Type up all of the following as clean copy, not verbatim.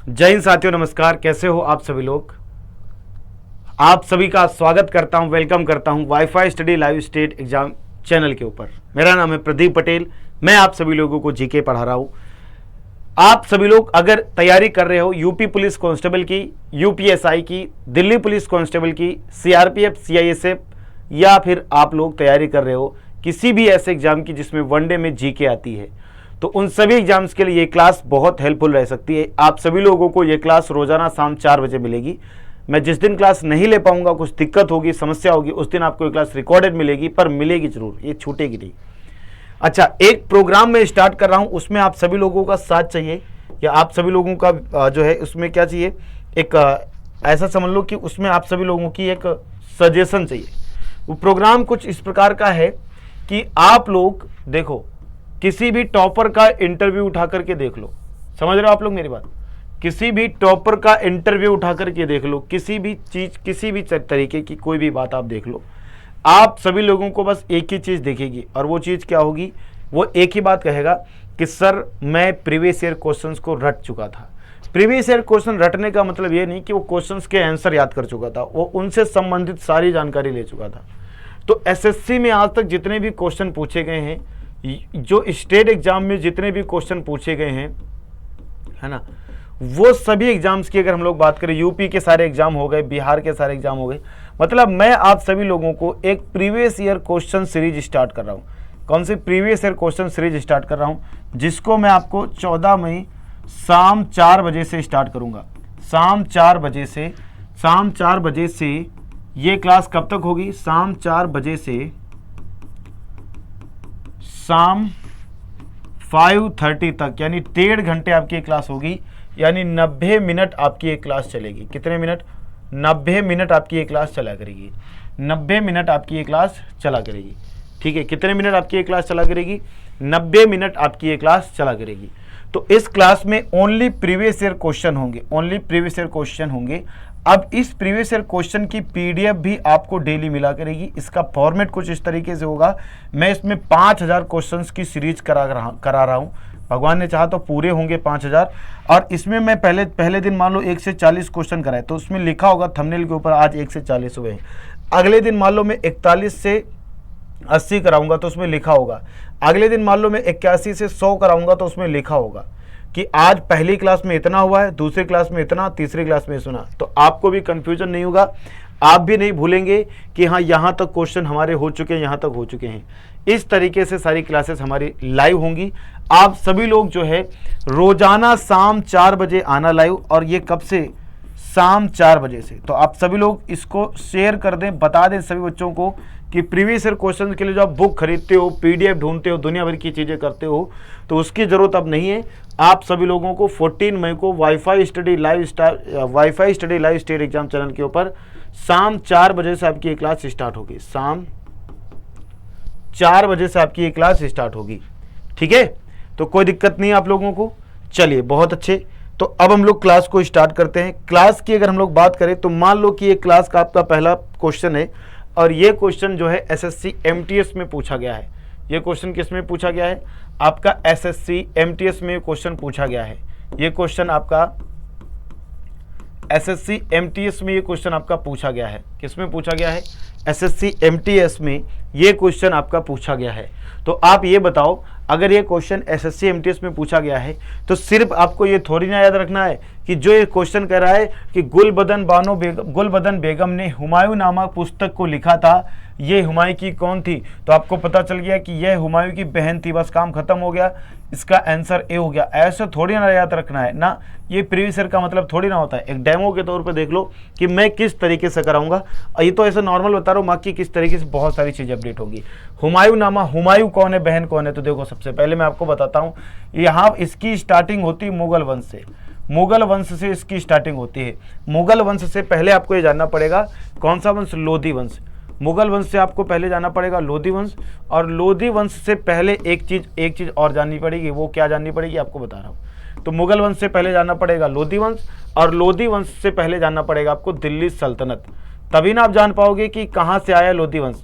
जय हिंद साथियों, नमस्कार। कैसे हो आप सभी लोग। आप सभी का स्वागत करता हूं, वेलकम करता हूं wifi study live state exam channel के ऊपर। मेरा नाम है प्रदीप पटेल। मैं आप सभी लोगों को जीके पढ़ा रहा हूं। आप सभी लोग अगर तैयारी कर रहे हो यूपी पुलिस कांस्टेबल की, यूपीएसआई की, दिल्ली पुलिस कांस्टेबल की, सीआरपीएफ, सीआईएसएफ, या फिर आप लोग तैयारी कर रहे हो किसी भी ऐसे एग्जाम की जिसमें वनडे में जीके आती है, तो उन सभी एग्जाम्स के लिए ये क्लास बहुत हेल्पफुल रह सकती है। आप सभी लोगों को ये क्लास रोजाना शाम 4 बजे मिलेगी। मैं जिस दिन क्लास नहीं ले पाऊंगा, कुछ दिक्कत होगी, समस्या होगी, उस दिन आपको ये क्लास रिकॉर्डेड मिलेगी, पर मिलेगी जरूर, ये छूटेगी नहीं। अच्छा, एक प्रोग्राम में स्टार्ट कर रहा हूं, उसमें आप सभी लोगों का साथ चाहिए, या आप सभी लोगों का जो है उसमें क्या चाहिए, एक ऐसा समझ लो कि उसमें आप सभी लोगों की एक सजेशन चाहिए। वो प्रोग्राम कुछ इस प्रकार का है कि आप लोग देखो, किसी भी टॉपर का इंटरव्यू उठा करके देख लो। समझ रहे हो आप लोग मेरी बात। किसी भी टॉपर का इंटरव्यू उठा करके देख लो, किसी भी चीज, किसी भी तरीके की कोई भी बात आप देख लो, आप सभी लोगों को बस एक ही चीज दिखेगी, और वो चीज क्या होगी, वो एक ही बात कहेगा कि सर मैं प्रीवियस ईयर क्वेश्चंस को रट चुका था। प्रीवियस ईयर क्वेश्चन रटने का मतलब ये नहीं कि वो क्वेश्चंस के आंसर याद कर चुका था, वो उनसे संबंधित सारी जानकारी ले चुका था। तो एसएससी में आज तक जितने भी क्वेश्चन पूछे गए हैं, जो स्टेट एग्जाम में जितने भी क्वेश्चन पूछे गए हैं, है ना, वो सभी एग्जाम्स की अगर हम लोग बात करें, यूपी के सारे एग्जाम हो गए, बिहार के सारे एग्जाम हो गए, मतलब मैं आप सभी लोगों को एक previous year question series start कर रहा हूँ। कौन सी previous year question series start कर रहा हूँ, जिसको मैं आपको 14 मई शाम 4 बजे से स्टार्ट करूँगा। शाम 4 बजे से ये क्लास कब तक होगी, शाम 4 बजे से शाम 5:30 तक, यानी 1.5 घंटे आपकी क्लास होगी, यानी 90 मिनट आपकी एक क्लास चलेगी। कितने मिनट? 90 मिनट आपकी एक क्लास चला करेगी। 90 मिनट आपकी एक क्लास चला करेगी। ठीक है, कितने मिनट आपकी एक क्लास चला करेगी? 90 मिनट आपकी एक क्लास चला करेगी। तो इस क्लास में ओनली प्रीवियस ईयर क्वेश्चन होंगे, ओनली प्रीवियस ईयर क्वेश्चन होंगे। अब इस प्रीवियस ईयर क्वेश्चन की पीडीएफ भी आपको डेली मिला करेगी। इसका फॉर्मेट कुछ इस तरीके से होगा। मैं इसमें 5000 क्वेश्चंस की सीरीज करा रहा हूँ। भगवान ने चाहा तो पूरे होंगे 5000। और इसमें मैं पहले दिन मान लो 1 से 40 क्वेश्चन कराए, तो उसमें लिखा होगा थंबनेल के ऊपर आज 1 से 40 हुए हैं। अगले दिन मान लो मैं 41 से 80 कराऊंगा, तो उसमें लिखा होगा। अगले दिन मान लो मैं 81 से 100 कराऊंगा, तो उसमें लिखा होगा कि आज पहली क्लास में इतना हुआ है, दूसरी क्लास में इतना, तीसरी क्लास में सुना। तो आपको भी कंफ्यूजन नहीं होगा, आप भी नहीं भूलेंगे कि हाँ यहाँ तक क्वेश्चन हमारे हो चुके हैं, यहाँ तक हो चुके हैं। इस तरीके से सारी क्लासेस हमारी लाइव होंगी। आप सभी लोग जो है रोजाना शाम 4 बजे आना लाइव, और ये कब से? शाम 4 बजे से। तो आप सभी लोग इसको शेयर कर दें, बता दें सभी बच्चों को कि प्रीवियस ईयर क्वेश्चन के लिए जो आप बुक खरीदते हो, पीडीएफ ढूंढते हो, दुनिया भर की चीज़ें करते हो, तो उसकी ज़रूरत अब नहीं है। आप सभी लोगों को 14 मई को wifi study live state exam channel के ऊपर शाम 4 बजे से आपकी ये क्लास स्टार्ट होगी। शाम 4 बजे से आपकी ये क्लास स्टार्ट होगी। ठीक है, तो कोई दिक्कत नहीं आप लोगों को। चलिए, बहुत अच्छे। तो अब हम लोग क्लास को स्टार्ट करते हैं। क्लास की अगर हम लोग बात करें, तो मान लो कि ये क्लास का आपका पहला क्वेश्चन है, और ये क्वेश्चन जो है एसएससी एमटीएस में पूछा गया है। ये क्वेश्चन किस में पूछा गया है? आपका एसएससी एमटीएस में क्वेश्चन पूछा गया है। ये क्वेश्चन आपका एसएससी एमटीएस में ये क्वेश्चन आपका पूछा गया है। किस में पूछा गया है? एसएससी एमटीएस में ये क्वेश्चन आपका पूछा गया है। तो आप ये बताओ, अगर ये क्वेश्चन एसएससी एमटीएस में पूछा गया है, तो सिर्फ आपको ये थोड़ी ना याद रखना है कि जो ये क्वेश्चन कह रहा है कि गुलबदन बेगम ने हुमायूं नामक पुस्तक को लिखा था, ये हुमायूं की कौन थी? तो आपको पता चल गया कि यह हुमायूं की बहन थी, बस काम खत्म हो गया। इसका आंसर ए हो गया। ऐसे थोड़ी ना याद रखना है ना, ये प्रीवियस ईयर का मतलब थोड़ी ना होता है। एक डेमो के तौर पे देख लो कि मैं किस तरीके से कराऊंगा। ये तो ऐसे नॉर्मल बता रहा हूँ, बाकी किस तरीके से बहुत सारी चीज़ें अपडेट होगी। हुमायूं नामा, हुमायूं कौन है, बहन कौन है? तो देखो, सबसे पहले मैं आपको बताता हूँ, यहाँ इसकी स्टार्टिंग होती है मुगल वंश से। मुगल वंश से इसकी स्टार्टिंग होती है। मुगल वंश से पहले आपको ये जानना पड़ेगा कौन सा वंश? लोधी वंश। मुगल वंश से आपको पहले जाना पड़ेगा लोधी वंश, और लोधी वंश से पहले एक चीज और जाननी पड़ेगी। वो क्या जाननी पड़ेगी आपको बता रहा हूँ। तो मुगल वंश से पहले जानना पड़ेगा लोधी वंश, और लोधी वंश से पहले जानना पड़ेगा आपको दिल्ली सल्तनत। तभी ना आप जान पाओगे कि कहाँ से आया लोधी वंश।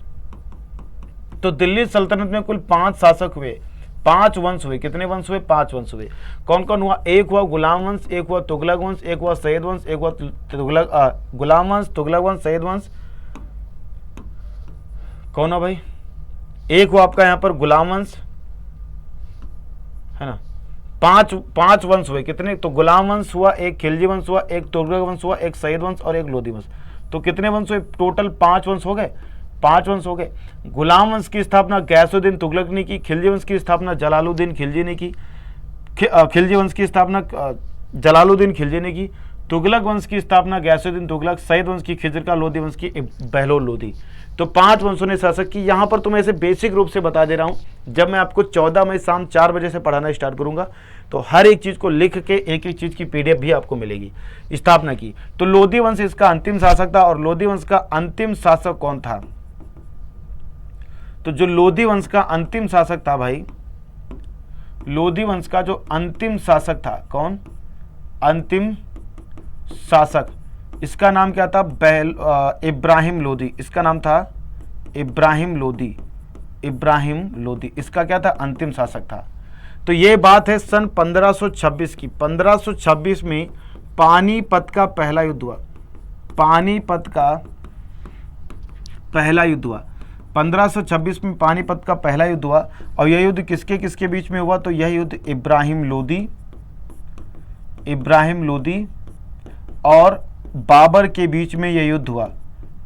तो दिल्ली सल्तनत में कुल 5 शासक हुए। 5 वंश हुए। कितने वंश हुए? 5 वंश हुए। कौन कौन हुआ? एक हुआ गुलाम वंश, एक हुआ तुगलक वंश, एक हुआ सैयद वंश, एक हुआ गुलाम वंश, तुगलक वंश, सैयद वंश। कौन है भाई? एक हुआ आपका यहाँ पर गुलाम वंश, है ना। पांच वंश हुए। कितने? तो गुलाम वंश हुआ, एक खिलजी वंश हुआ, एक तुगलक वंश हुआ, एक सैयद वंश और एक लोधी वंश। तो कितने वंश हुए? टोटल 5 वंश हो गए। 5 वंश हो गए। गुलाम वंश की स्थापना गयासुद्दीन तुगलक ने की। खिलजी वंश की स्थापना जलालुद्दीन खिलजी ने की। खिलजी वंश की स्थापना जलालुद्दीन खिलजी ने की। तुगलक वंश की स्थापना गयासुद्दीन तुगलक। सैयद वंश की खिजर का लोधी वंश की बहलोल लोधी। तो 5 वंशों ने शासक की। यहाँ पर तो मैं ऐसे बेसिक रूप से बता दे रहा हूँ। जब मैं आपको 14 मई शाम 4 बजे से पढ़ाना स्टार्ट करूंगा तो हर एक चीज को लिख के एक एक चीज की पीडीएफ भी आपको मिलेगी। स्थापना की तो लोधी वंश इसका अंतिम शासक था। और लोधी वंश का अंतिम शासक कौन था? तो जो लोधी वंश का अंतिम शासक था भाई, लोधी वंश का जो अंतिम शासक था, कौन? अंतिम शासक, इसका नाम क्या था? इब्राहिम लोधी। इसका नाम था इब्राहिम लोधी। इब्राहिम लोधी इसका क्या था? अंतिम शासक था। तो ये बात है सन 1526 की। 1526 में पानीपत का पहला युद्ध हुआ। पानीपत का पहला युद्ध हुआ। 1526 में पानीपत का पहला युद्ध हुआ। और यह युद्ध किसके किसके बीच में हुआ? तो यह युद्ध इब्राहिम लोधी और बाबर के बीच में यह युद्ध हुआ।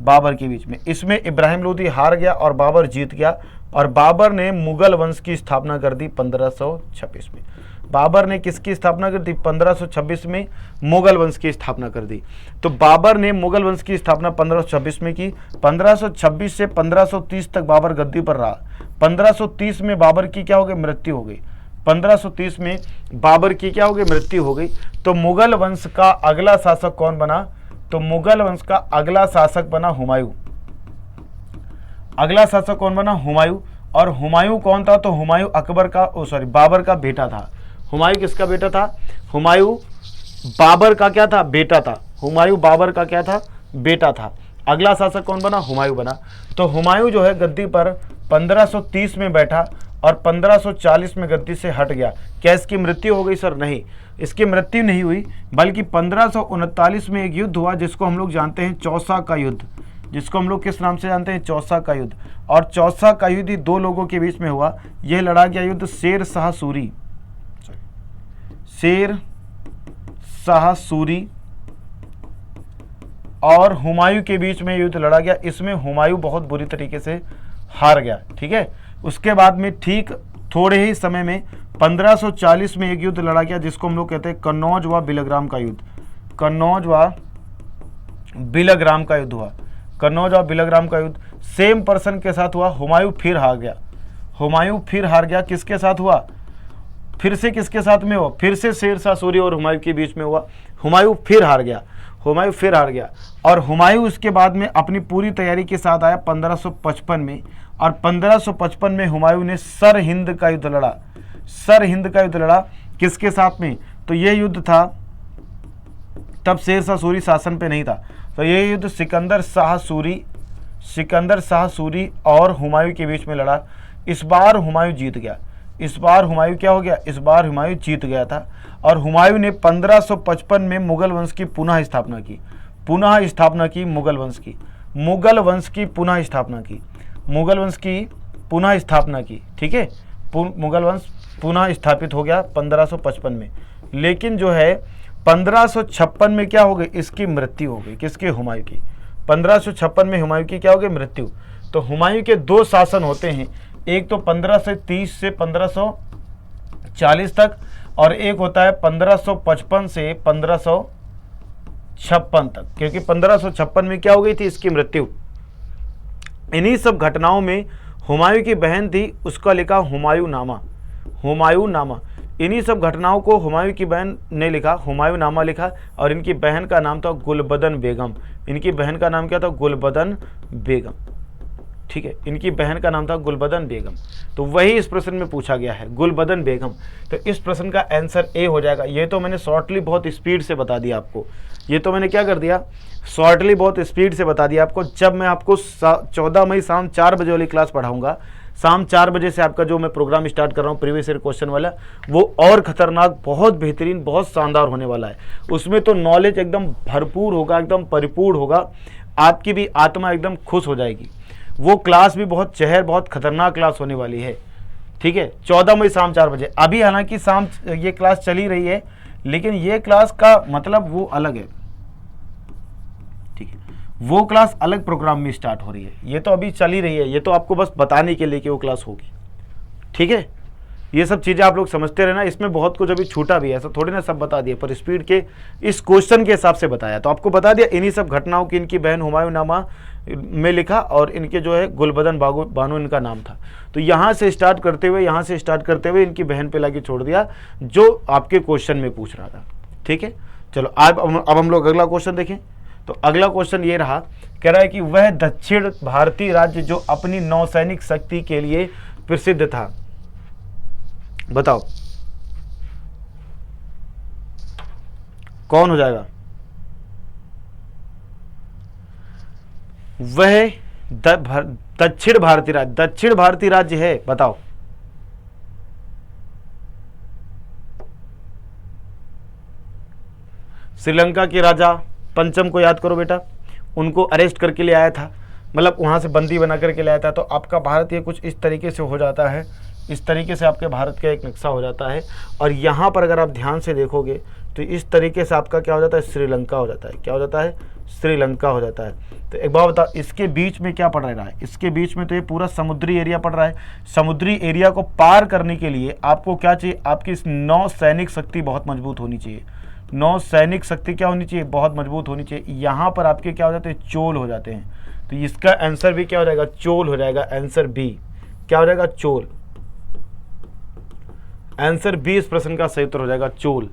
बाबर के बीच में। इसमें इब्राहिम लोधी हार गया और बाबर जीत गया। और बाबर ने मुगल वंश की स्थापना कर दी 1526 में। बाबर ने किसकी स्थापना कर दी? 1526 में मुगल वंश की स्थापना कर दी। तो बाबर ने मुगल वंश की स्थापना 1526 में की। 1526 से 1530 तक बाबर गद्दी पर रहा। 1530 में बाबर की क्या हो गई? मृत्यु हो गई। 1530 में बाबर की क्या हो गई? मृत्यु हो गई। तो मुगल वंश का अगला शासक कौन बना? तो मुगल वंश का अगला शासक बना हुमायूं। अगला शासक कौन बना? हुमायूं। और हुमायूं कौन था? तो हुमायूं अकबर का बाबर का बेटा था। हुमायूं किसका बेटा था? हुमायूं बाबर का क्या था? बेटा था। हुमायूं बाबर का क्या था? बेटा था। अगला शासक कौन बना? हुमायूं बना। तो हुमायूं जो है गद्दी पर 1530 में बैठा और 1540 में गद्दी से हट गया। क्या इसकी मृत्यु हो गई? सर नहीं, इसकी मृत्यु नहीं हुई, बल्कि 1539 में एक युद्ध हुआ जिसको हम लोग जानते हैं चौसा का युद्ध। जिसको हम लोग किस नाम से जानते हैं? चौसा का युद्ध। और चौसा का युद्ध ही 2 लोगों के बीच में हुआ। यह लड़ा गया युद्ध शेर शाह सूरी और हुमायूं के बीच में युद्ध लड़ा गया। इसमें हुमायूं बहुत बुरी तरीके से हार गया। ठीक है। उसके बाद में ठीक थोड़े ही समय में 1540 में एक युद्ध लड़ा गया जिसको हम लोग कहते हैं कन्नौज व बिलग्राम का युद्ध। कन्नौज व बिलग्राम का युद्ध हुआ। कन्नौज और बिलग्राम का युद्ध सेम पर्सन के साथ हुआ। हुमायूं फिर हार गया। हुमायूं फिर हार गया। किसके साथ हुआ? फिर से किसके साथ में हुआ? फिर से शेर शाह सूरी और हुमायूं के बीच में हुआ। हुमायूं फिर हार गया। हुमायूं फिर हार गया। और हुमायूं उसके बाद में अपनी पूरी तैयारी के साथ आया 1555 में। और 1555 में हुमायूं ने सर हिंद का युद्ध लड़ा। सर हिंद का युद्ध लड़ा किसके साथ में? तो यह युद्ध था, तब शेर शाह सूरी शासन पे नहीं था। तो यह युद्ध सिकंदर शाह सूरी और हुमायूं के बीच में लड़ा। इस बार हुमायूं जीत गया। इस बार हुमायूं क्या हो गया? इस बार हुमायूं जीत गया था। और हुमायूं ने 1555 में मुगल वंश की पुनः स्थापना की। पुनः स्थापना की मुगल वंश की। मुगल वंश की पुनः स्थापना की। मुगल वंश की पुनः स्थापना की। ठीक है। मुगल वंश पुनः स्थापित हो गया 1555 में। लेकिन जो है 1556 में क्या हो गई? इसकी मृत्यु हो गई। किसकी? हुमायूं की। 1556 में हुमायूं की क्या हो गई? मृत्यु। तो हुमायूं के 2 शासन होते हैं, एक तो 1530 से 1540 तक और एक होता है 1555 से 1556 तक, क्योंकि 1556 में क्या हो गई थी? इसकी मृत्यु। इन्हीं सब घटनाओं में हुमायूं की बहन थी, उसका लिखा हुमायूं नामा। हुमायूं नामा। इन्हीं सब घटनाओं को हुमायूं की बहन ने लिखा, हुमायूं नामा लिखा। और इनकी बहन का नाम था गुलबदन बेगम। इनकी बहन का नाम क्या था? गुलबदन बेगम। ठीक है। इनकी बहन का नाम था गुलबदन बेगम। तो वही इस प्रश्न में पूछा गया है, गुलबदन बेगम। तो इस प्रश्न का आंसर ए हो जाएगा। ये तो मैंने शॉर्टली बहुत स्पीड से बता दिया आपको। ये तो मैंने क्या कर दिया? शॉर्टली बहुत स्पीड से बता दिया आपको। जब मैं आपको 14 मई शाम 4 बजे वाली क्लास पढ़ाऊंगा शाम 4 बजे से आपका जो मैं प्रोग्राम स्टार्ट कर रहा हूँ प्रीवियस ईयर क्वेश्चन वाला, वो और खतरनाक, बहुत बेहतरीन, बहुत शानदार होने वाला है। उसमें तो नॉलेज एकदम भरपूर होगा, एकदम परिपूर्ण होगा, आपकी भी आत्मा एकदम खुश हो जाएगी। वो क्लास भी बहुत बहुत खतरनाक क्लास होने वाली है, ठीक है। 14 मई शाम 4 बजे। अभी हालांकि शाम ये क्लास चली रही है, लेकिन ये क्लास का मतलब वो अलग है, ठीक है। वो क्लास अलग प्रोग्राम में स्टार्ट हो रही है, ये तो अभी चली रही है, ये तो आपको बस बताने के लिए कि वो क्लास होगी, ठीक है। ये सब चीज़ें आप लोग समझते रहना। इसमें बहुत कुछ अभी छूटा भी है, ऐसा थोड़ी ना सब बता दिया, पर स्पीड के इस क्वेश्चन के हिसाब से बताया, तो आपको बता दिया इन्हीं सब घटनाओं की। इनकी बहन हुमायूं नामा में लिखा, और इनके जो है गुलबदन बानो इनका नाम था। तो यहाँ से स्टार्ट करते हुए इनकी बहन पे लाके छोड़ दिया, जो आपके क्वेश्चन में पूछ रहा था, ठीक है। चलो अब हम लोग अगला क्वेश्चन देखें। तो अगला क्वेश्चन ये रहा, कह रहा है कि वह दक्षिण भारतीय राज्य जो अपनी नौसैनिक शक्ति के लिए प्रसिद्ध था, बताओ कौन हो जाएगा? वह दक्षिण भारतीय राज्य है, बताओ। श्रीलंका के राजा पंचम को याद करो बेटा, उनको अरेस्ट करके ले आया था, मतलब वहाँ से बंदी बना करके ले आया था। तो आपका भारत ये कुछ इस तरीके से हो जाता है, इस तरीके से आपके भारत का एक नक्शा हो जाता है। और यहाँ पर अगर आप ध्यान से देखोगे तो इस तरीके से आपका क्या हो जाता है, श्रीलंका हो जाता है। क्या हो जाता है? श्रीलंका हो जाता है। तो एक बात बताओ, इसके बीच में क्या पड़ रहा है? इसके बीच में तो ये पूरा समुद्री एरिया पड़ रहा है। समुद्री एरिया को पार करने के लिए आपको क्या चाहिए? आपकी इस नौ सैनिक शक्ति बहुत मजबूत होनी चाहिए। नौ सैनिक शक्ति क्या होनी चाहिए? बहुत मजबूत होनी चाहिए। यहाँ पर आपके क्या हो जाते हैं? चोल हो जाते हैं। तो इसका आंसर भी क्या हो जाएगा? चोल हो जाएगा। आंसर बी क्या हो जाएगा? चोल। आंसर बी इस प्रश्न का सही उत्तर हो जाएगा, चोल।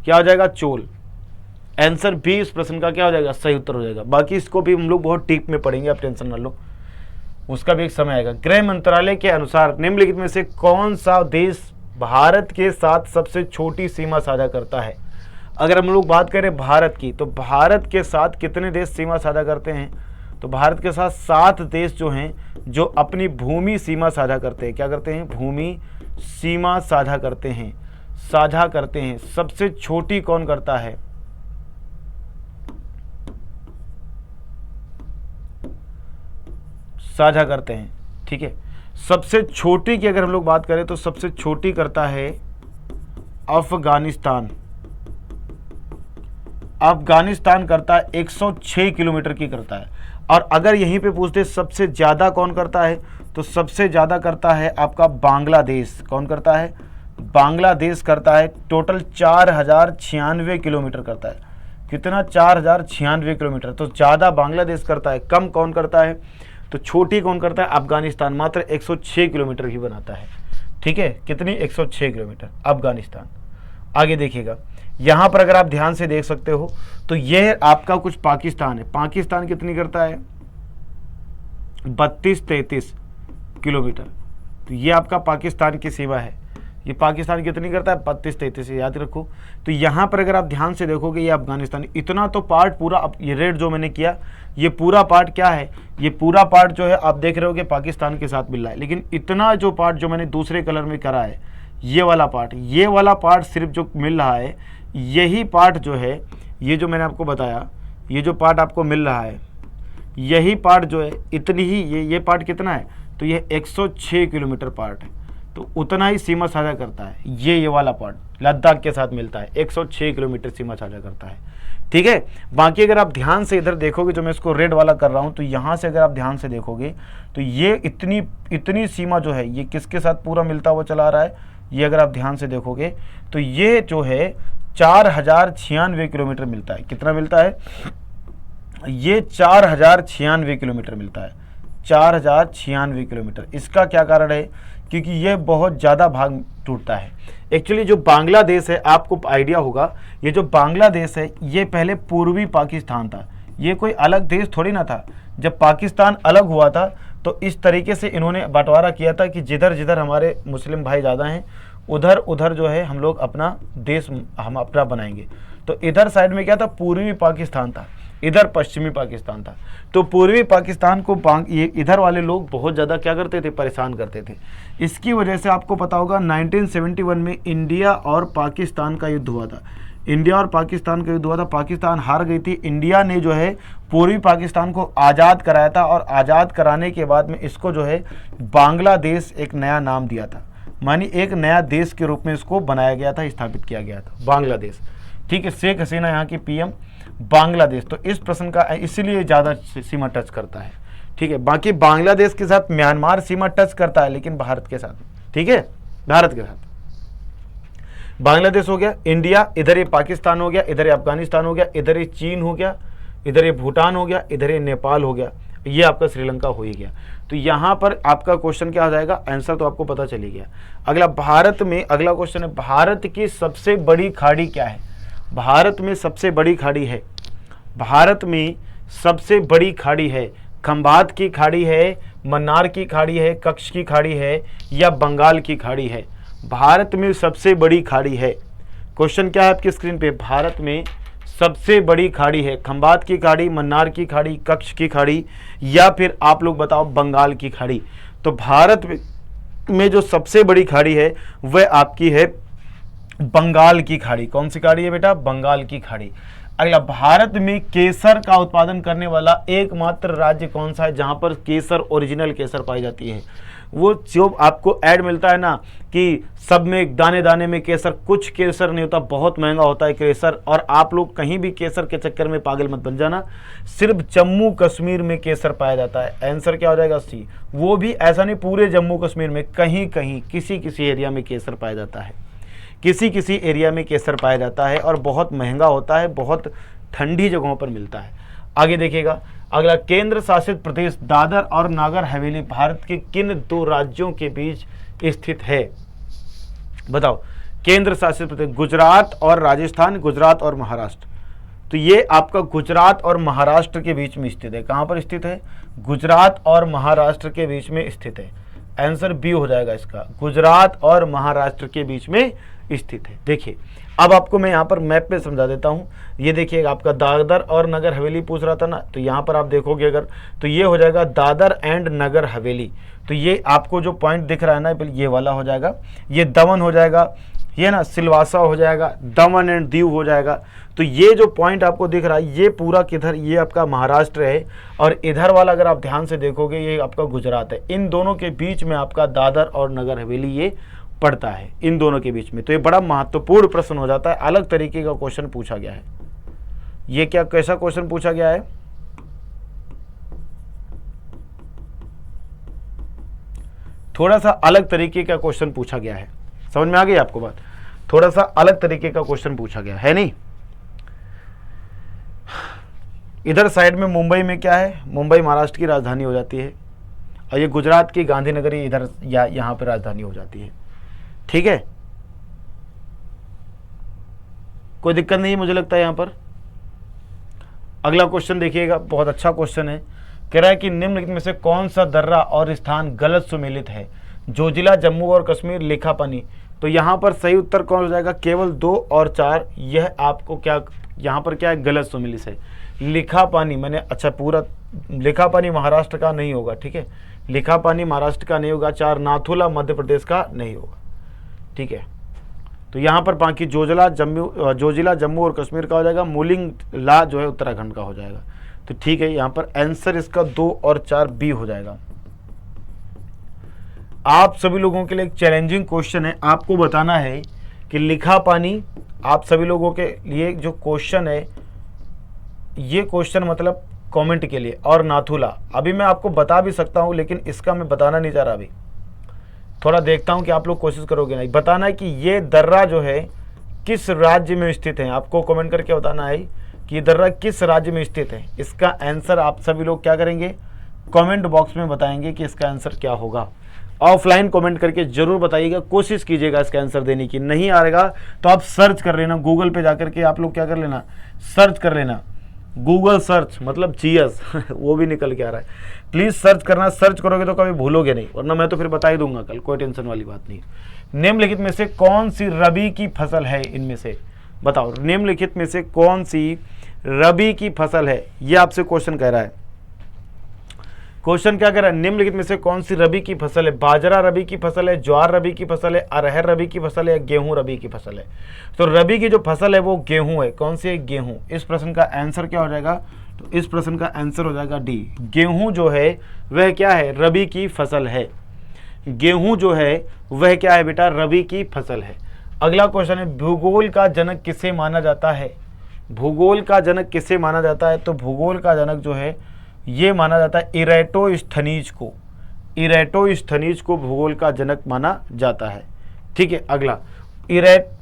क्या हो जाएगा? चोल। आंसर बी इस प्रश्न का क्या हो जाएगा? सही उत्तर हो जाएगा। बाकी इसको भी हम लोग बहुत डीप में पढ़ेंगे, आप टेंशन ना लो, उसका भी एक समय आएगा। गृह मंत्रालय के अनुसार निम्नलिखित में से कौन सा देश भारत के साथ सबसे छोटी सीमा साझा करता है? अगर हम लोग बात करें भारत की, तो भारत के साथ कितने देश सीमा साझा करते हैं? तो भारत के साथ 7 देश जो हैं, जो अपनी भूमि सीमा साझा करते हैं। क्या करते हैं? भूमि सीमा साझा करते हैं, साझा करते हैं। सबसे छोटी कौन करता है? साझा करते हैं, ठीक है। सबसे छोटी की अगर हम लोग बात करें तो सबसे छोटी करता है अफगानिस्तान। अफगानिस्तान करता है 106 किलोमीटर की करता है। और अगर यहीं पे पूछते सबसे ज़्यादा कौन करता है, तो सबसे ज़्यादा करता है आपका बांग्लादेश। कौन करता है? बांग्लादेश करता है। टोटल 4096 किलोमीटर करता है। कितना? 4096 किलोमीटर। तो ज़्यादा बांग्लादेश करता है, कम कौन करता है? तो छोटी कौन करता है? अफगानिस्तान। मात्र 106 किलोमीटर ही बनाता है, ठीक है। कितनी? 106 किलोमीटर अफगानिस्तान। आगे देखिएगा, यहाँ पर अगर आप ध्यान से देख सकते हो तो ये आपका कुछ पाकिस्तान है। पाकिस्तान कितनी करता है? 32-33 किलोमीटर। तो ये आपका पाकिस्तान की सीमा है। ये पाकिस्तान कितनी करता है? 32-33, याद रखो। तो यहाँ पर अगर आप ध्यान से देखोगे, ये अफगानिस्तान, इतना तो पार्ट पूरा, अब ये रेड जो मैंने किया, ये पूरा पार्ट क्या है? ये पूरा पार्ट जो है आप देख रहे हो कि पाकिस्तान के साथ मिल रहा है। लेकिन इतना जो पार्ट जो मैंने दूसरे कलर में करा है, ये वाला पार्ट सिर्फ जो मिल रहा है, यही पार्ट जो है, ये जो मैंने आपको बताया, ये जो पार्ट आपको मिल रहा है, यही पार्ट जो है, इतनी ही ये पार्ट कितना है? तो ये 106 किलोमीटर पार्ट है। तो उतना ही सीमा साझा करता है ये वाला पार्ट, लद्दाख के साथ मिलता है। 106 किलोमीटर सीमा साझा करता है, ठीक है। बाकी अगर आप ध्यान से इधर देखोगे, जो मैं इसको रेड वाला कर रहा हूँ, तो यहाँ से अगर आप ध्यान से देखोगे तो ये इतनी सीमा जो है, ये किसके साथ पूरा मिलता हुआ चला रहा है? ये अगर आप ध्यान से देखोगे तो ये जो है 4096 किलोमीटर मिलता है। कितना मिलता है? ये 4096 किलोमीटर मिलता है। 4096 किलोमीटर। इसका क्या कारण है? क्योंकि ये बहुत ज़्यादा भाग टूटता है। एक्चुअली जो बांग्लादेश है, आपको आइडिया होगा, ये जो बांग्लादेश है, ये पहले पूर्वी पाकिस्तान था। ये कोई अलग देश थोड़ी ना था। जब पाकिस्तान अलग हुआ था तो इस तरीके से इन्होंने बंटवारा किया था कि जिधर जिधर हमारे मुस्लिम भाई ज़्यादा हैं, उधर उधर जो है हम लोग अपना देश हम अपना बनाएंगे। तो इधर साइड में क्या था? पूर्वी पाकिस्तान था। इधर पश्चिमी पाकिस्तान था। तो पूर्वी पाकिस्तान को ये इधर वाले लोग बहुत ज़्यादा क्या करते थे, परेशान करते थे। इसकी वजह से आपको पता होगा 1971 में इंडिया और पाकिस्तान का युद्ध हुआ था। इंडिया और पाकिस्तान का युद्ध हुआ था, पाकिस्तान हार गई थी। इंडिया ने जो है पूर्वी पाकिस्तान को आज़ाद कराया था और आज़ाद कराने के बाद में इसको जो है बांग्लादेश एक नया नाम दिया था, मानी एक नया देश के रूप में इसको बनाया गया था, स्थापित किया गया था बांग्लादेश। ठीक है, शेख हसीना यहाँ की पीएम, बांग्लादेश। तो इस प्रश्न का इसीलिए ज़्यादा सीमा टच करता है। ठीक है, बाकी बांग्लादेश के साथ म्यांमार सीमा टच करता है, लेकिन भारत के साथ, ठीक है, भारत के साथ बांग्लादेश हो गया, इंडिया, इधर ये पाकिस्तान हो गया, इधर ये अफगानिस्तान हो गया, इधर ये चीन हो गया, इधर ये भूटान हो गया, इधर ये नेपाल हो गया, ये आपका श्रीलंका हो ही गया। तो यहाँ पर आपका क्वेश्चन क्या आ जाएगा, आंसर तो आपको पता चली गया। अगला भारत में, अगला क्वेश्चन है भारत की सबसे बड़ी खाड़ी क्या है। भारत में सबसे बड़ी खाड़ी है, भारत में सबसे बड़ी खाड़ी है, खंबात की खाड़ी है, मन्नार की खाड़ी है, कच्छ की खाड़ी है, या बंगाल की खाड़ी है। भारत में सबसे बड़ी खाड़ी है, क्वेश्चन क्या है आपकी स्क्रीन पे, भारत में सबसे बड़ी खाड़ी है, खंबात की खाड़ी, मन्नार की खाड़ी, कच्छ की खाड़ी, या फिर आप लोग बताओ बंगाल की खाड़ी। तो भारत में जो सबसे बड़ी खाड़ी है वह आपकी है बंगाल की खाड़ी। कौन सी खाड़ी है बेटा, बंगाल की खाड़ी। अगला, भारत में केसर का उत्पादन करने वाला एकमात्र राज्य कौन सा है जहां पर केसर, ओरिजिनल केसर पाई जाती है। वो जो आपको ऐड मिलता है ना कि सब में दाने दाने में केसर, कुछ केसर नहीं होता, बहुत महंगा होता है केसर, और आप लोग कहीं भी केसर के चक्कर में पागल मत बन जाना। सिर्फ जम्मू कश्मीर में केसर पाया जाता है। आंसर क्या हो जाएगा, सी। वो भी ऐसा नहीं पूरे जम्मू कश्मीर में, कहीं कहीं किसी किसी एरिया में केसर पाया जाता है, किसी किसी एरिया में केसर पाया जाता है, और बहुत महंगा होता है, बहुत ठंडी जगहों पर मिलता है। आगे देखिएगा, अगला, केंद्र शासित प्रदेश दादर और नागर हवेली भारत के किन दो राज्यों के बीच स्थित है। बताओ, केंद्र शासित प्रदेश, गुजरात और राजस्थान, गुजरात और महाराष्ट्र। तो ये आपका गुजरात और महाराष्ट्र के बीच में स्थित है। कहां पर स्थित है, गुजरात और महाराष्ट्र के बीच में स्थित है। आंसर बी हो जाएगा इसका, गुजरात और महाराष्ट्र के बीच में स्थित है। देखिए, अब आपको मैं यहाँ पर मैप पे समझा देता हूँ। ये देखिए, आपका दादर और नगर हवेली पूछ रहा था ना, तो यहाँ पर आप देखोगे अगर, तो ये हो जाएगा दादर एंड नगर हवेली। तो ये आपको जो पॉइंट दिख रहा है ना, ये वाला हो जाएगा, ये दमन हो जाएगा, ये ना सिलवासा हो जाएगा, दमन एंड दीव हो जाएगा। तो ये जो पॉइंट आपको दिख रहा है, ये पूरा किधर, ये आपका महाराष्ट्र है, और इधर वाला अगर आप ध्यान से देखोगे ये आपका गुजरात है। इन दोनों के बीच में आपका दादर और नगर हवेली ये पड़ता है, इन दोनों के बीच में। तो ये बड़ा महत्वपूर्ण प्रश्न हो जाता है, अलग तरीके का क्वेश्चन पूछा गया है। ये क्या, कैसा क्वेश्चन पूछा गया है, थोड़ा सा अलग तरीके का क्वेश्चन पूछा गया है। समझ में आ गई आपको बात, थोड़ा सा अलग तरीके का क्वेश्चन पूछा गया है। नहीं, इधर साइड में मुंबई में क्या है, मुंबई महाराष्ट्र की राजधानी हो जाती है, और ये गुजरात की गांधीनगरी इधर या यहां पर राजधानी हो जाती है। ठीक है, कोई दिक्कत नहीं है मुझे लगता है यहां पर। अगला क्वेश्चन देखिएगा, बहुत अच्छा क्वेश्चन है। कह रहा है कि निम्नलिखित में से कौन सा दर्रा और स्थान गलत सुमेलित है। जोजिला, जम्मू और कश्मीर, लिखापानी। तो यहाँ पर सही उत्तर कौन हो जाएगा, केवल 2 और 4। यह आपको क्या, यहाँ पर क्या है, गलत सुमेलित है। लिखापानी मैंने, अच्छा पूरा लिखापानी महाराष्ट्र का नहीं होगा, ठीक है, लिखापानी महाराष्ट्र का नहीं होगा। 4, नाथुला मध्य प्रदेश का नहीं होगा, ठीक है। तो यहाँ पर बाकी जोजिला, जम्मू और कश्मीर का हो जाएगा। मोलिंगला जो है उत्तराखंड का हो जाएगा। तो ठीक है, यहाँ पर आंसर इसका 2 और 4 बी हो जाएगा। आप सभी लोगों के लिए एक चैलेंजिंग क्वेश्चन है, आपको बताना है कि लिखापानी, आप सभी लोगों के लिए जो क्वेश्चन है, ये क्वेश्चन मतलब कमेंट के लिए। और नाथुला अभी मैं आपको बता भी सकता हूँ, लेकिन इसका मैं बताना नहीं चाह रहा। अभी थोड़ा देखता हूँ कि आप लोग कोशिश करोगे नहीं। बताना है कि ये दर्रा जो है किस राज्य में स्थित है। आपको कमेंट करके बताना है कि ये दर्रा किस राज्य में स्थित है। इसका आंसर आप सभी लोग क्या करेंगे, कमेंट बॉक्स में बताएंगे कि इसका आंसर क्या होगा। ऑफलाइन कमेंट करके जरूर बताइएगा, कोशिश कीजिएगा इसका आंसर देने की। नहीं आ रहेगा तो आप सर्च कर लेना, गूगल पे जाकर के आप लोग क्या कर लेना, सर्च कर लेना। गूगल सर्च मतलब जीएस वो भी निकल के आ रहा है। प्लीज सर्च करना, सर्च करोगे तो कभी भूलोगे नहीं, वरना मैं तो फिर बता ही दूंगा कल, कोई टेंशन वाली बात नहीं। निम्नलिखित में से कौन सी रबी की फसल है, इनमें से बताओ, निम्नलिखित में से कौन सी रबी की फसल है? ये आपसे क्वेश्चन कह रहा है। क्वेश्चन क्या कह रहा है? निम्नलिखित में से कौन सी रबी की फसल है? बाजरा रबी की फसल है, ज्वार रबी की फसल है, अरहर रबी की फसल है, गेहूं रबी की फसल है? तो रबी की जो फसल है वो गेहूं है। कौन सी है? गेहूं। इस प्रश्न का आंसर क्या हो जाएगा? तो इस प्रश्न का आंसर हो जाएगा डी। गेहूं जो है वह क्या है? रबी की फसल है। गेहूं जो है वह क्या है बेटा? रबी की फसल है। अगला क्वेश्चन है, भूगोल का जनक किसे माना जाता है? भूगोल का जनक किसे माना जाता है? तो भूगोल का जनक जो है ये माना जाता है इरेटोस्थनीज को। इरेटोस्थनीज को भूगोल का जनक माना जाता है। ठीक है। अगला,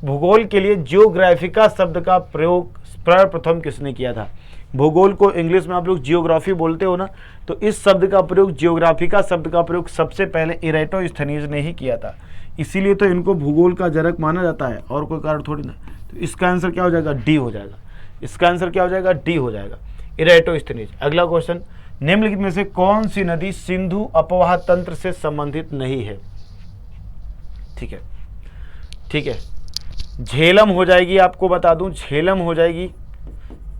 भूगोल के लिए जियोग्राफिका शब्द का प्रयोग सर्वप्रथम किसने किया था? भूगोल को इंग्लिश में आप लोग जियोग्राफी बोलते हो ना, तो इस शब्द का प्रयोग, जियोग्राफिका शब्द का प्रयोग सबसे पहले इरेटोस्थनीज ने ही किया था। इसीलिए तो इनको भूगोल का जनक माना जाता है, और कोई कारण थोड़ी ना। तो इसका आंसर क्या हो जाएगा? डी हो जाएगा। इसका आंसर क्या हो जाएगा? डी हो जाएगा, इरेटोस्थनीज। अगला क्वेश्चन, निम्नलिखित में से कौन सी नदी सिंधु अपवाह तंत्र से संबंधित नहीं है? ठीक है, ठीक है। झेलम हो जाएगी, आपको बता दूं, झेलम हो जाएगी,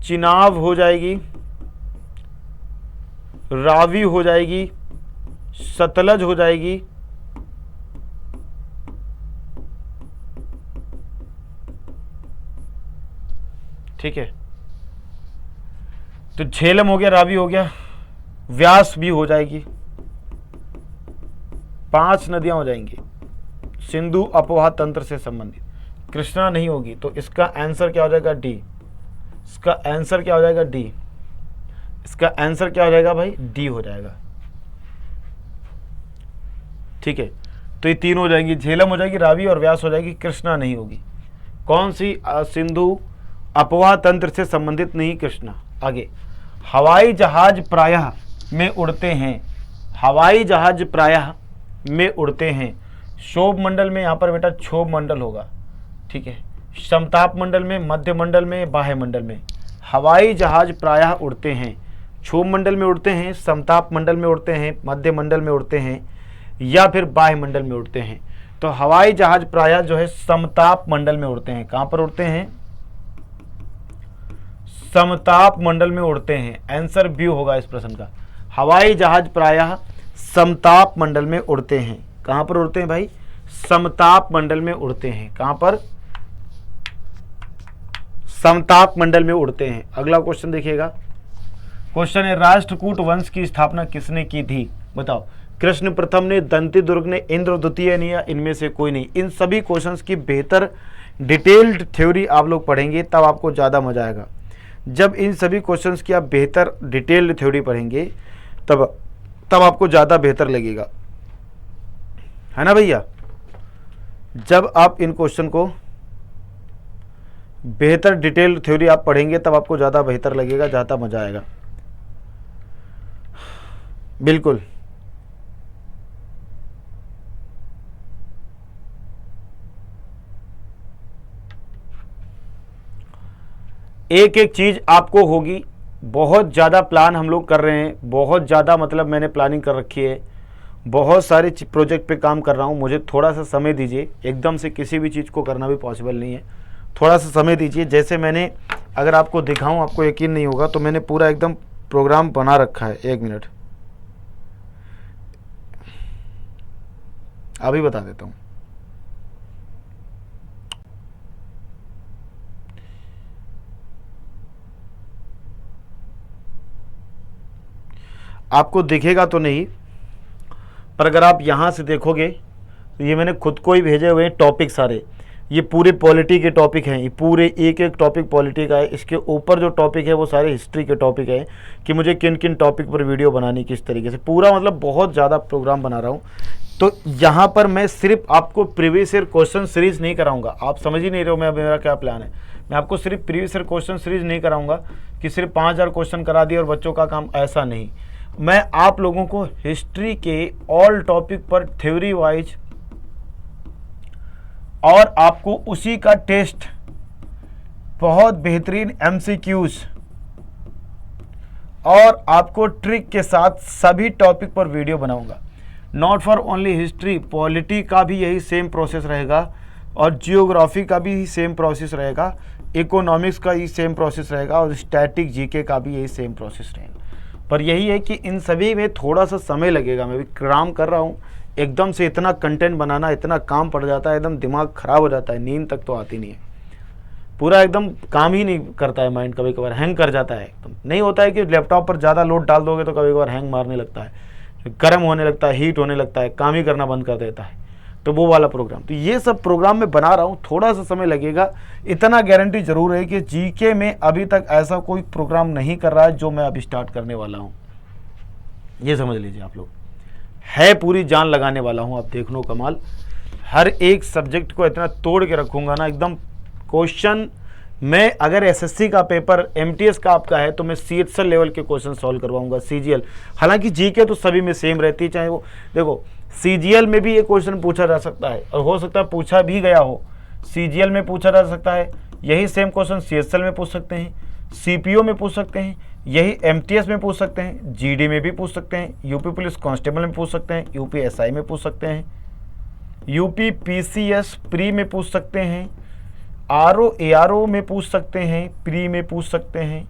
चिनाब हो जाएगी, रावी हो जाएगी, सतलज हो जाएगी, ठीक है। तो झेलम हो गया, रावी हो गया, व्यास भी हो जाएगी, 5 नदियां हो जाएंगी सिंधु अपवाह तंत्र से संबंधित। कृष्णा नहीं होगी, तो इसका आंसर क्या हो जाएगा? डी। इसका आंसर क्या हो जाएगा? डी। इसका आंसर क्या हो जाएगा भाई? डी हो जाएगा। ठीक है, तो ये 3 हो जाएंगी, झेलम हो जाएगी, रावी और व्यास हो जाएगी, कृष्णा नहीं होगी। कौन सी? सिंधु अपवाह तंत्र से संबंधित नहीं, कृष्णा। आगे, हवाई जहाज प्रायः में उड़ते हैं। हवाई जहाज प्रायः में उड़ते हैं। क्षोभ मंडल में, यहाँ पर बेटा क्षोभ मंडल होगा, ठीक है। समताप मंडल में, मध्य मंडल में, बाह्य मंडल में। हवाई जहाज प्रायः उड़ते हैं, क्षोभ मंडल में उड़ते हैं, समताप मंडल में उड़ते हैं, मध्य मंडल में उड़ते हैं, या फिर बाह्य मंडल में उड़ते हैं। तो हवाई जहाज प्रायः जो है समताप मंडल में उड़ते हैं। कहां पर उड़ते हैं? समताप मंडल में उड़ते हैं। आंसर बी होगा इस प्रश्न का। हवाई जहाज प्रायः समताप मंडल में उड़ते हैं। कहां पर उड़ते हैं भाई? समताप मंडल में उड़ते हैं। कहां पर? समताप मंडल में उड़ते हैं। अगला क्वेश्चन देखिएगा। क्वेश्चन है, राष्ट्रकूट वंश की स्थापना किसने की थी? बताओ। कृष्ण प्रथम ने, दंती दुर्ग ने, इंद्र द्वितीय ने, या इनमें से कोई नहीं? इन सभी क्वेश्चंस की बेहतर डिटेल्ड थ्योरी आप लोग पढ़ेंगे तब आपको ज़्यादा मजा आएगा। जब इन सभी क्वेश्चंस की आप बेहतर डिटेल्ड थ्योरी पढ़ेंगे तब आपको ज़्यादा बेहतर लगेगा, है ना भैया? जब आप इन क्वेश्चन को बेहतर डिटेल्ड थ्योरी आप पढ़ेंगे तब आपको ज़्यादा बेहतर लगेगा, ज़्यादा मजा आएगा। बिल्कुल। एक एक चीज़ आपको होगी। बहुत ज़्यादा प्लान हम लोग कर रहे हैं, बहुत ज़्यादा, मतलब मैंने प्लानिंग कर रखी है, बहुत सारे प्रोजेक्ट पे काम कर रहा हूँ। मुझे थोड़ा सा समय दीजिए, एकदम से किसी भी चीज़ को करना भी पॉसिबल नहीं है। थोड़ा सा समय दीजिए। जैसे मैंने, अगर आपको दिखाऊं आपको यकीन नहीं होगा, तो मैंने पूरा एकदम प्रोग्राम बना रखा है। 1 मिनट, अभी बता देता हूँ। आपको दिखेगा तो नहीं, पर अगर आप यहाँ से देखोगे तो ये मैंने खुद को ही भेजे हुए हैं टॉपिक सारे। ये पूरे पॉलिटी के टॉपिक हैं, ये पूरे एक एक टॉपिक पॉलिटी का है। इसके ऊपर जो टॉपिक है वो सारे हिस्ट्री के टॉपिक हैं कि मुझे किन किन टॉपिक पर वीडियो बनानी, किस तरीके से, पूरा मतलब बहुत ज़्यादा प्रोग्राम बना रहा हूँ। तो यहाँ पर मैं सिर्फ आपको प्रीवियस ईयर क्वेश्चन सीरीज़ नहीं कराऊंगा। आप समझ ही नहीं रहे हो मेरा क्या प्लान है। मैं आपको सिर्फ प्रीवियस ईयर क्वेश्चन सीरीज़ नहीं कराऊंगा कि सिर्फ 5000 क्वेश्चन करा दिए और बच्चों का काम, ऐसा नहीं। मैं आप लोगों को हिस्ट्री के ऑल टॉपिक पर थ्योरी वाइज और आपको उसी का टेस्ट, बहुत बेहतरीन एमसीक्यूज और आपको ट्रिक के साथ सभी टॉपिक पर वीडियो बनाऊंगा। Not for only history, polity का भी यही सेम प्रोसेस रहेगा। और जियोग्राफी का भी सेम प्रोसेस रहेगा, इकोनॉमिक्स का ही सेम प्रोसेस रहेगा, और स्टैटिक जीके का भी यही सेम प्रोसेस रहेगा। पर यही है कि इन सभी में थोड़ा सा समय लगेगा। मैं भी काम कर रहा हूँ, एकदम से इतना कंटेंट बनाना, इतना काम पड़ जाता है, एकदम दिमाग ख़राब हो जाता है, नींद तक तो आती नहीं है, पूरा एकदम काम ही नहीं करता है माइंड, कभी कभार हैंग कर जाता है। एकदम नहीं होता है कि लैपटॉप पर ज़्यादा लोड डाल दोगे तो कभी कभार हैंग मारने लगता है, गर्म होने लगता है, हीट होने लगता है, काम ही करना बंद कर देता है, तो वो वाला प्रोग्राम। तो ये सब प्रोग्राम मैं बना रहा हूँ, थोड़ा सा समय लगेगा। इतना गारंटी जरूर है कि जीके में अभी तक ऐसा कोई प्रोग्राम नहीं कर रहा है जो मैं अभी स्टार्ट करने वाला हूँ, ये समझ लीजिए आप लोग। है पूरी जान लगाने वाला हूँ, आप देख लो कमाल। हर एक सब्जेक्ट को इतना तोड़ के रखूँगा ना, एकदम क्वेश्चन। मैं अगर एसएससी का पेपर एमटीएस का आपका है तो मैं सीएचएल लेवल के क्वेश्चन सॉल्व करवाऊंगा, सीजीएल। हालांकि जीके तो सभी में सेम रहती है, चाहे वो देखो सीजीएल में भी ये क्वेश्चन पूछा जा सकता है, और हो सकता है पूछा भी गया हो, सीजीएल में पूछा जा सकता है। यही सेम क्वेश्चन सीएचएल में पूछ सकते हैं, सीपीओ में पूछ सकते हैं, यही एमटीएस में पूछ सकते हैं, जीडी में भी पूछ सकते हैं, यूपी पुलिस कांस्टेबल में पूछ सकते हैं, यूपी एसआई में पूछ सकते हैं, यूपी पीसीएस प्री में पूछ सकते हैं, आरओ एआरओ में पूछ सकते हैं, प्री में पूछ सकते हैं,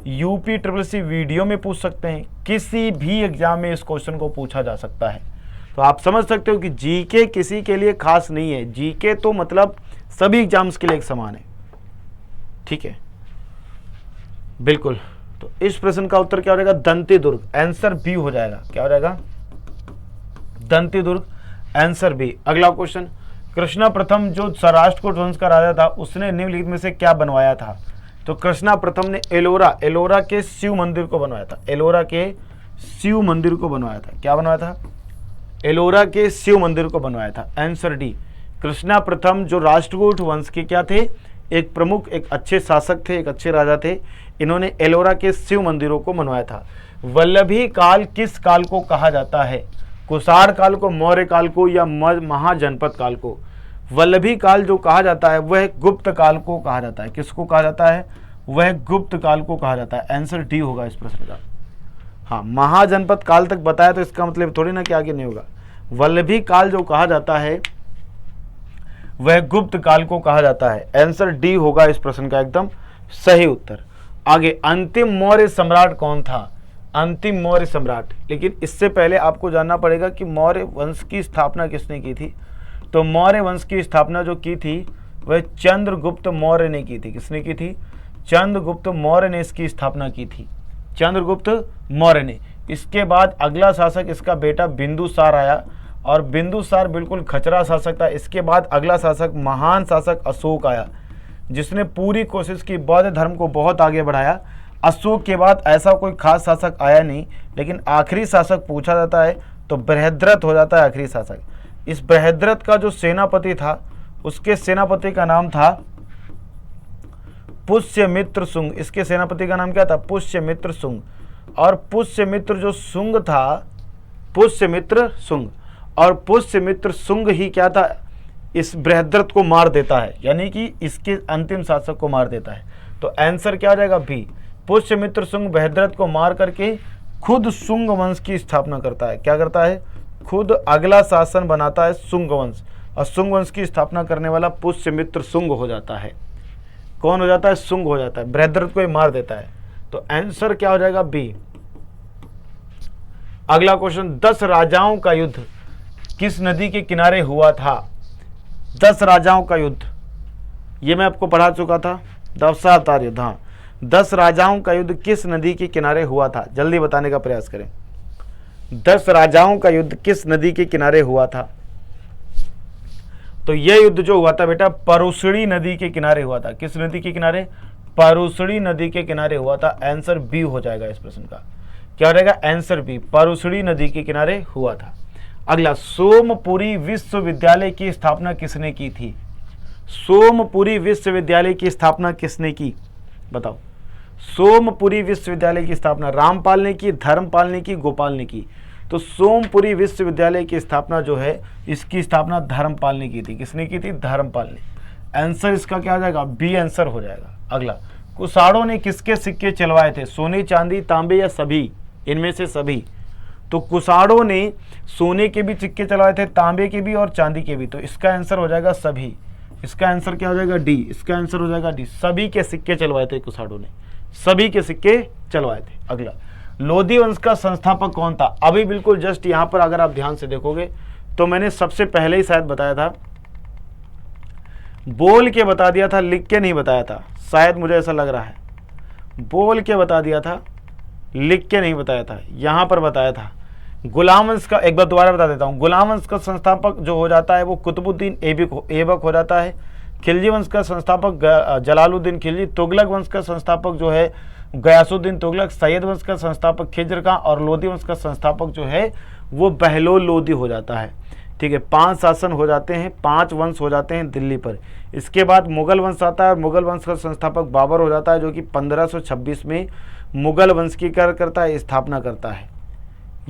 यूपी ट्रिपल सी वीडियो में पूछ सकते हैं। किसी भी एग्जाम में इस क्वेश्चन को पूछा जा सकता है। तो आप समझ सकते हो कि जीके किसी के लिए खास नहीं है, जीके तो मतलब सभी एग्जाम्स के लिए एक समान है, ठीक है, बिल्कुल। तो इस प्रश्न का उत्तर क्या हो जाएगा? दंती दुर्ग, आंसर बी हो जाएगा। क्या हो जाएगा? दंती दुर्ग, आंसर बी। अगला क्वेश्चन, कृष्णा प्रथम जो सौराष्ट्र को ध्वंस का राजा था, उसने निम्नलिखित में से क्या बनवाया था? तो कृष्णा प्रथम ने एलोरा के शिव मंदिर को बनवाया था, एलोरा के शिव मंदिर को बनवाया था। क्या बनवाया था? एलोरा के शिव मंदिर को बनवाया था, आंसर डी। कृष्णा प्रथम जो राष्ट्रकूट वंश के क्या थे? एक प्रमुख, एक अच्छे शासक थे, एक अच्छे राजा थे। इन्होंने एलोरा के शिव मंदिरों को बनवाया था। वल्लभी काल किस काल को कहा जाता है? कुषाण काल को, मौर्य काल को, या महाजनपद काल को? वल्लभी काल जो कहा जाता है वह गुप्त काल को कहा जाता है। किसको कहा जाता है? वह गुप्त काल को कहा जाता है, आंसर डी होगा इस प्रश्न का। हाँ, महाजनपद काल तक बताया तो इसका मतलब थोड़ी ना कि आगे नहीं होगा। वल्लभी काल जो कहा जाता है वह गुप्त काल को कहा जाता है, आंसर डी होगा इस प्रश्न का एकदम सही उत्तर। आगे, अंतिम मौर्य सम्राट कौन था? अंतिम मौर्य सम्राट। लेकिन इससे पहले आपको जानना पड़ेगा कि मौर्य वंश की स्थापना किसने की थी। तो मौर्य वंश की स्थापना जो की थी वह चंद्रगुप्त मौर्य ने की थी। किसने की थी? चंद्रगुप्त मौर्य ने इसकी स्थापना की थी, चंद्रगुप्त मौर्य ने। इसके बाद अगला शासक इसका बेटा बिंदुसार आया, और बिंदुसार बिल्कुल खचरा शासक था। इसके बाद अगला शासक, महान शासक अशोक आया, जिसने पूरी कोशिश की, बौद्ध धर्म को बहुत आगे बढ़ाया। अशोक के बाद ऐसा कोई खास शासक आया नहीं, लेकिन आखिरी शासक पूछा जाता है तो बृहद्रथ हो जाता है आखिरी शासक। इस बृहद्रथ का जो सेनापति था, उसके सेनापति का नाम था पुष्यमित्र शुंग। इसके सेनापति का नाम क्या था? पुष्यमित्र शुंग। और पुष्यमित्र जो शुंग था, पुष्यमित्र शुंग, और पुष्यमित्र शुंग ही क्या था? इस बृहद्रथ को मार देता है, यानी कि इसके अंतिम शासक को मार देता है। तो आंसर क्या हो जाएगा? बी। पुष्यमित्र शुंग बृहद्रथ को मार करके खुद शुंग वंश की स्थापना करता है। क्या करता है? खुद अगला शासन बनाता है शुंग वंश, और शुंग वंश की स्थापना करने वाला पुष्यमित्र शुंग हो जाता है। कौन हो जाता है? शुंग हो जाता है, बृहद्रथ को ही मार देता है। तो आंसर क्या हो जाएगा? बी। अगला क्वेश्चन, 10 राजाओं का युद्ध किस नदी के किनारे हुआ था? 10 राजाओं का युद्ध, ये मैं आपको पढ़ा चुका था, दशावतार युद्ध। हाँ, 10 राजाओं का युद्ध किस नदी के किनारे हुआ था? जल्दी बताने का प्रयास करें। 10 राजाओं का युद्ध किस नदी के किनारे हुआ था? तो यह युद्ध जो हुआ था बेटा, परुशड़ी नदी के किनारे हुआ था। किस नदी के किनारे? परुशड़ी नदी के किनारे हुआ था, आंसर बी हो जाएगा इस प्रश्न का। क्या हो जाएगा? आंसर बी, परुशड़ी नदी के किनारे हुआ था। अगला, सोमपुरी विश्वविद्यालय की स्थापना किसने की थी? सोमपुरी विश्वविद्यालय की स्थापना किसने की? बताओ। सोमपुरी विश्वविद्यालय की स्थापना रामपाल ने की, धर्मपाल ने की, गोपाल ने की? तो सोमपुरी विश्वविद्यालय की स्थापना जो है, इसकी स्थापना धर्मपाल ने की थी। किसने की थी? धर्मपाल ने। आंसर इसका क्या हो जाएगा? बी आंसर हो जाएगा। अगला, कुषाणों ने किसके सिक्के चलवाए थे? सोने, चांदी, तांबे या सभी? इनमें से सभी। तो कुषाणों ने सोने के भी सिक्के चलवाए थे, तांबे के भी और चांदी के भी। तो इसका आंसर हो जाएगा सभी। इसका आंसर क्या हो जाएगा डी, इसका आंसर हो जाएगा डी। सभी के सिक्के चलवाए थे कुशाणों ने, सभी के सिक्के चलवाए थे। अगला, लोधी वंश का संस्थापक कौन था? अभी बिल्कुल जस्ट यहां पर अगर आप ध्यान से देखोगे तो मैंने सबसे पहले ही शायद बताया था, बोल के बता दिया था, लिख के नहीं बताया था, शायद मुझे ऐसा लग रहा है। बोल के बता दिया था, लिख के नहीं बताया था, यहां पर बताया था। गुलाम वंश का, एक बार दोबारा बता देता हूं, गुलाम वंश का संस्थापक जो हो जाता है वो कुतुबुद्दीन ऐबक हो जाता है। खिलजी वंश का संस्थापक जलालुद्दीन खिलजी। तुगलक वंश का संस्थापक जो है गयासुद्दीन तुगलक। सैयद वंश का संस्थापक खिज्र खां। और लोधी वंश का संस्थापक जो है वो बहलोल लोधी हो जाता है। ठीक है, 5 शासन हो जाते हैं, 5 वंश हो जाते हैं दिल्ली पर। इसके बाद मुगल वंश आता है और मुगल वंश का संस्थापक बाबर हो जाता है, जो कि 1526 में मुगल वंश की क्या करता है, स्थापना करता है।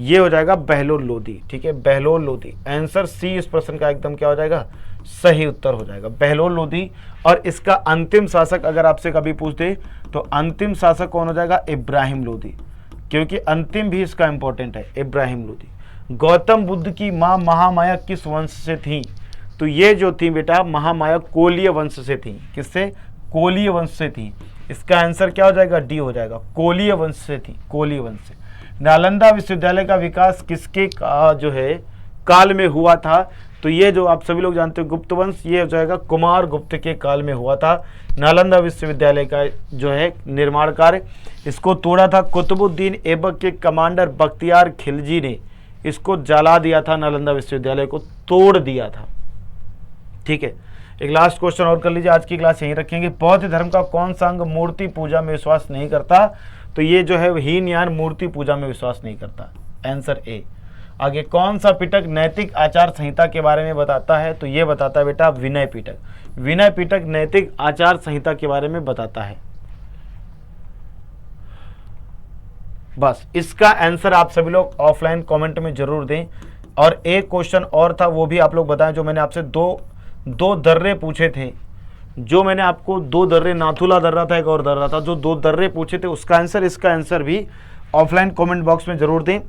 ये हो जाएगा बहलोल लोधी। ठीक है, बहलोल लोधी। आंसर सी इस प्रश्न का एकदम क्या हो जाएगा, सही उत्तर हो जाएगा, बहलोल लोधी। और इसका अंतिम शासक अगर आपसे कभी पूछते तो अंतिम शासक कौन हो जाएगा, इब्राहिम लोधी, क्योंकि अंतिम भी इसका इंपॉर्टेंट है, इब्राहिम लोधी। गौतम बुद्ध की माँ महामाया किस वंश से थी? तो ये जो थी बेटा महामाया कोलीय वंश से थी। किससे? कोलीय वंश से थी। इसका आंसर क्या हो जाएगा, डी हो जाएगा, कोलीय वंश से थी, कोलीय वंश से। नालंदा विश्वविद्यालय का विकास किसके जो है काल में हुआ था? तो ये जो आप सभी लोग जानते हो गुप्त वंश, ये हो जाएगा कुमार गुप्त के काल में हुआ था नालंदा विश्वविद्यालय का जो है निर्माण कार्य। इसको तोड़ा था कुतुबुद्दीन ऐबक के कमांडर बख्तियार खिलजी ने, इसको जला दिया था, नालंदा विश्वविद्यालय को तोड़ दिया था। ठीक है, एक लास्ट क्वेश्चन और कर लीजिए, आज की क्लास यहीं रखेंगे। बौद्ध धर्म का कौन सा अंग मूर्ति पूजा में विश्वास नहीं करता? तो ये जो है हीनयान मूर्ति पूजा में विश्वास नहीं करता, आंसर ए। आगे, कौन सा पिटक नैतिक आचार संहिता के बारे में बताता है? तो ये बताता है बेटा विनय पिटक। विनय पिटक नैतिक आचार संहिता के बारे में बताता है। बस इसका आंसर आप सभी लोग ऑफलाइन कमेंट में जरूर दें। और एक क्वेश्चन और था, वो भी आप लोग बताएं, जो मैंने आपसे दो दर्रे पूछे थे, जो मैंने आपको 2 दर्रे, नाथुला दर्रा था, एक और दर्रा था, जो 2 दर्रे पूछे थे, उसका आंसर, इसका आंसर भी ऑफलाइन कमेंट बॉक्स में जरूर दें।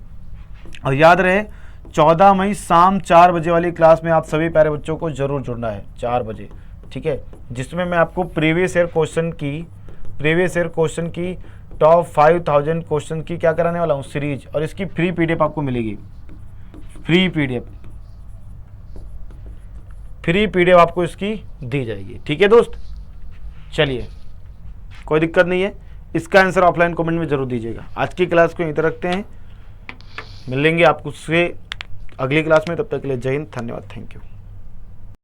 और याद रहे 14 मई शाम 4 बजे वाली क्लास में आप सभी प्यारे बच्चों को जरूर जुड़ना है, 4 बजे। ठीक है, जिसमें मैं आपको प्रीवियस ईयर क्वेश्चन की टॉप 5000 क्वेश्चन की क्या कराने वाला हूँ, सीरीज। और इसकी फ्री पीडीएफ आपको मिलेगी, फ्री पीडीएफ आपको इसकी दी जाएगी। ठीक है दोस्त, चलिए कोई दिक्कत नहीं है, इसका आंसर ऑफलाइन कमेंट में जरूर दीजिएगा। आज की क्लास को यहीं तक रखते हैं, मिलेंगे आपको से अगली क्लास में, तब तक के लिए जय हिंद, धन्यवाद, थैंक यू।